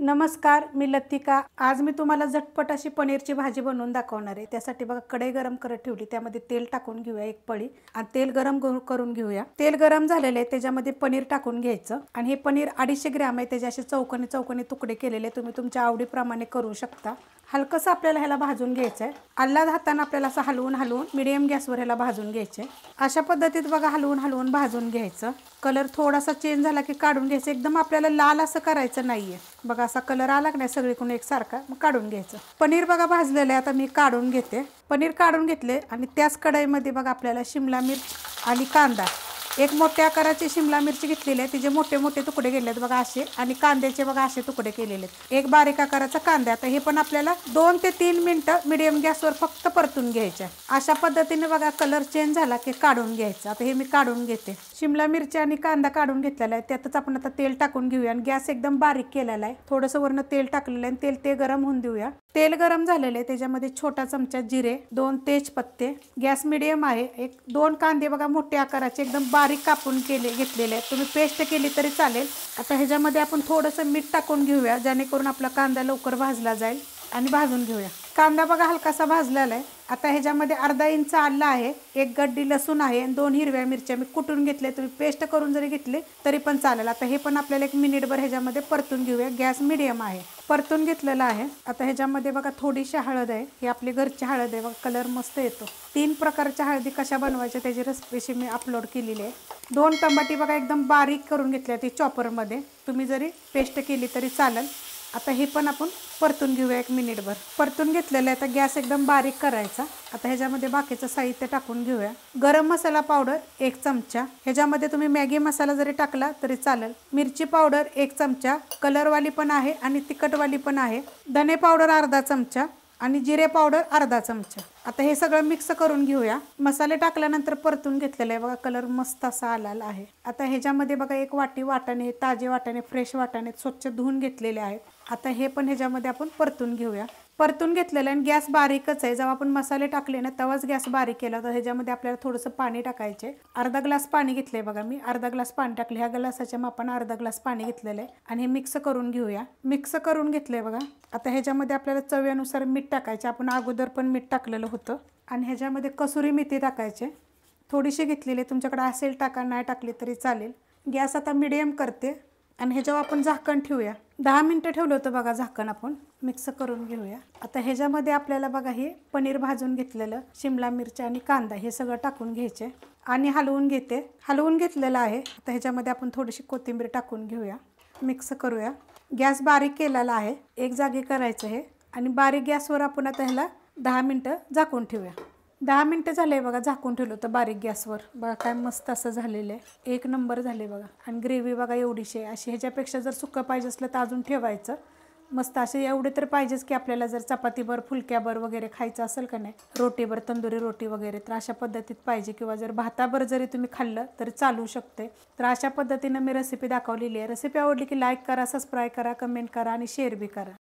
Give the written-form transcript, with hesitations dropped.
नमस्कार, मी लतिका। आज मी तुम्हाला झटपट अशी पनीरची भाजी बनवून दाखवणार आहे। त्यासाठी बघा कढई गरम करत ठेवली, त्यामध्ये तेल टाकून घेऊया एक पळी आणि तेल गरम करून घेऊया। तेल गरम झालेले त्याच्यामध्ये पनीर टाकून घ्यायचं आणि हे पनीर 250 ग्रॅम आहे। त्याचे असे चौकोनी तुकडे केलेले तुम्ही तुमच्या आवडीप्रमाणे करू शकता। हलकसं आपल्याला ह्याला भाजून घ्यायचं आहे। अल्लाद हाताने आपल्याला असं हलवून मीडियम गॅसवर ह्याला भाजून घ्यायचे। अशा पद्धतीत बघा हलवून भाजून घ्यायचं। कलर थोडासा चेंज झाला की काढून घ्यायचं। एकदम आपल्याला लाल असं करायचं नाहीये। बघा असा कलर आला की नाही सगळीकडून एकसारखा, मग काढून घ्यायचं। पनीर बघा भाजलेलं आहे, आता मी काढून घेते। पनीर काढून घेतले आणि त्याच कढईमध्ये बघा आपल्याला शिमला मिर्च आणि कांदा, एक मोठ्या आकाराची शिमला मिरची घेतलेली आहे, तिचे मोठे मोठे तुकडे केलेत बघा असे, आणि कांद्याचे बघा असे तुकडे केलेले आहेत। एक बारीक आकाराचा कांदा, आता हे पण आपल्याला 2 ते 3 मिनिटं मीडियम गॅसवर फक्त परतून घ्यायचे। अशा पद्धतीने बघा कलर चेंज झाला की काढून घ्यायचं। आता हे मी काढून घेते। शिमला मिरची आणि कांदा काढून घेतलेला आहे, त्यातच आपण आता तेल टाकून घेऊया आणि गॅस एकदम बारीक केलेला आहे। थोडंसं वरनं तेल टाकलेलं आहे, तेल गरम होऊन देऊया। तेल गरम झालेले त्याच्यामध्ये छोटा चमचा जिरे, 2 तेजपत्ते, गॅस मीडियम आहे। एक 2 कांदे बघा मोठ्या आकाराचे एकदम बारीक कापून घेतलेले आहेत, तुम्ही पेस्ट केली तरी चालेल। आता ह्याच्यामध्ये आपण थोडंसं मीठ टाकून घेऊया, जेणेकरून आपला कांदा लवकर भाजला जाईल, आणि भाजून घेऊया। कांदा बघा हलकासा भाजलेला आहे। आता ह्याच्यामध्ये अर्धा इंच आलं आहे, 1 गड्डी लसूण आहे आणि 2 हिरव्या मिरच्या मी कुटून घेतले, तुम्ही पेस्ट करून जरी घेतले तरी पण चालेल। आता हे पण आपल्याला 1 मिनिटभर ह्याच्यामध्ये परतून घेऊया। गॅस मीडियम आहे, परतून घेतलेला आहे। आता ह्याच्यामध्ये बघा थोडीशी हळद आहे, ही आपली घरची हळद आहे बघा, कलर मस्त येतो। 3 प्रकारच्या हळदी कशा बनवायच्या त्याची रेसिपी मी अपलोड केलेली आहे। 2 टमाटे बघा एकदम बारीक करून घेतले, ती चॉपरमध्ये, तुम्ही जरी पेस्ट केली तरी चालेल। आता हे पण आपण परतून घेऊया 1 मिनिटभर। परतून घेतलेलं आहे, आता गॅस एकदम बारीक करायचा। आता ह्याच्यामध्ये बाकीचं साहित्य टाकून घेऊया। गरम मसाला पावडर 1 चमचा, ह्याच्यामध्ये तुम्ही मॅगी मसाला जरी टाकला तरी चालेल। मिरची पावडर 1 चमचा, कलरवाली पण आहे आणि तिखटवाली पण आहे। धने पावडर अर्धा चमचा आणि जिरे पावडर अर्धा चमचा। आता हे सगळं मिक्स करून घेऊया। मसाले टाकल्यानंतर परतून घेतलेलं आहे बघा, कलर मस्त असा आलेला आहे। आता ह्याच्यामध्ये बघा 1 वाटी वाटाणे, ताजे वाटाणे, फ्रेश वाटाणे स्वच्छ धुवून घेतलेले आहेत। आता हे पण ह्याच्यामध्ये आपण परतून घेऊया। परतून घेतलेलं आहे, गॅस बारीकच आहे। जेव्हा आपण मसाले टाकले ना तेव्हाच गॅस बारीक केला, तर ह्याच्यामध्ये आपल्याला थोडंसं पाणी टाकायचे। अर्धा ग्लास पाणी घेतलंय बघा मी, अर्धा ग्लास पाणी टाकले। ह्या ग्लासाच्या मापाने अर्धा ग्लास पाणी घेतलेलं आहे आणि हे मिक्स करून घेऊया। मिक्स करून घेतलंय बघा। आता ह्याच्यामध्ये आपल्याला चवीनुसार मीठ टाकायचे, आपण अगोदर पण मीठ टाकलेलं होतं। आणि ह्याच्यामध्ये कसुरी मेथी टाकायचे, थोडीशी घेतलेली, तुमच्याकडे असेल टाका, नाही टाकली तरी चालेल। गॅस आता मीडियम करते आणि ह्याच्यावर आपण झाकण ठेवूया। 10 मिनिटं ठेवलं होतं बघा झाकण, आपण मिक्स करून घेऊया। आता ह्याच्यामध्ये आपल्याला बघा हे पनीर भाजून घेतलेलं, शिमला मिरची आणि कांदा हे सगळं टाकून घ्यायचे आणि हलवून घेते। हलवून घेतलेलं आहे। आता ह्याच्यामध्ये आपण थोडीशी कोथिंबीर टाकून घेऊया, मिक्स करूया। गॅस बारीक केलेला आहे, एक जागी करायचं हे, आणि बारीक गॅसवर आपण आता ह्याला 10 मिनिटं झाकून ठेवूया। 10 मिनिटं झाले बघा झाकून ठेवलं होतं बारीक गॅसवर, बघा काय मस्त असं झालेलं आहे, 1 नंबर झाले बघा। आणि ग्रेव्ही बघा एवढीशी आहे। अशी ह्याच्यापेक्षा जर सुक्कं पाहिजे असलं तर अजून ठेवायचं। मस्त असे एवढे तर पाहिजेच की आपल्याला जर चपातीभर फुलक्याभर वगैरे खायचं असेल का नाही, रोटीभर, तंदुरी रोटी वगैरे, तर अशा पद्धतीत पाहिजे, किंवा जर भाताभर जरी तुम्ही खाल्लं तरी चालू शकते। तर अशा पद्धतीनं मी रेसिपी दाखवलेली आहे। रेसिपी आवडली की लाईक करा, सबस्क्राईब करा, कमेंट करा आणि शेअर बी करा।